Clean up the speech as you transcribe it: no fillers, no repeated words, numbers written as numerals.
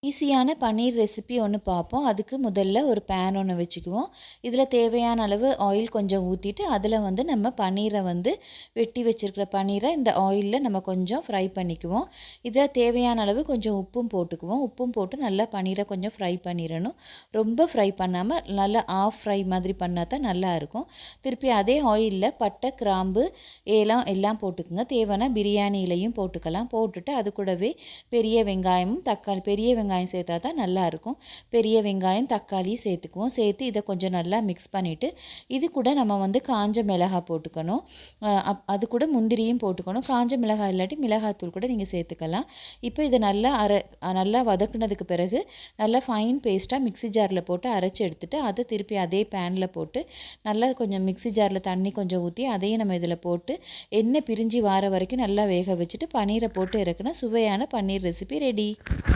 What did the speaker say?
ஈஸியான பன்னீர் ரெசிபி ஒன்று பார்ப்போம். அதுக்கு முதல்ல ஒரு பேன் ஒன்று வச்சுக்குவோம். இதில் தேவையான அளவு ஆயில் கொஞ்சம் ஊற்றிட்டு அதில் வந்து நம்ம பன்னீரை வந்து வெட்டி வச்சுருக்கிற பன்னீரை இந்த ஆயிலில் நம்ம கொஞ்சம் ஃப்ரை பண்ணிக்குவோம். இதில் தேவையான அளவு கொஞ்சம் உப்பும் போட்டுக்குவோம். உப்பும் போட்டு நல்லா பன்னீரை கொஞ்சம் ஃப்ரை பண்ணிடணும். ரொம்ப ஃப்ரை பண்ணாமல் நல்லா ஆஃப் ஃப்ரை மாதிரி பண்ணால் தான் நல்லாயிருக்கும். திருப்பி அதே ஆயிலில் பட்டை, கிராம்பு, ஏலம் எல்லாம் போட்டுக்குங்க. தேவைன்னா பிரியாணி இலையும் போட்டுக்கலாம். போட்டுட்டு அது கூடவே பெரிய வெங்காயமும் தக்காளி சேர்த்தா தான் நல்லாயிருக்கும். பெரிய வெங்காயம், தக்காளி சேர்த்துக்குவோம். சேர்த்து இதை கொஞ்சம் நல்லா மிக்ஸ் பண்ணிவிட்டு இது கூட நம்ம வந்து காஞ்ச மிளகாய் போட்டுக்கணும். அது கூட முந்திரியும் போட்டுக்கணும். காஞ்ச மிளகாய் இல்லாட்டி மிளகாய்த்தூள் கூட நீங்கள் சேர்த்துக்கலாம். இப்போ இதை நல்லா வதக்குனதுக்கு பிறகு நல்லா ஃபைன் பேஸ்ட்டாக மிக்ஸி ஜாரில் போட்டு அரைச்சி எடுத்துகிட்டு அதை திருப்பி அதே பேனில் போட்டு நல்லா கொஞ்சம் மிக்ஸி ஜாரில் தண்ணி கொஞ்சம் ஊற்றி அதையும் நம்ம இதில் போட்டு எண்ணெய் பிரிஞ்சு வார வரைக்கும் நல்லா வேக வச்சுட்டு பன்னீரை போட்டு இறக்குனா சுவையான பன்னீர் ரெசிபி ரெடி.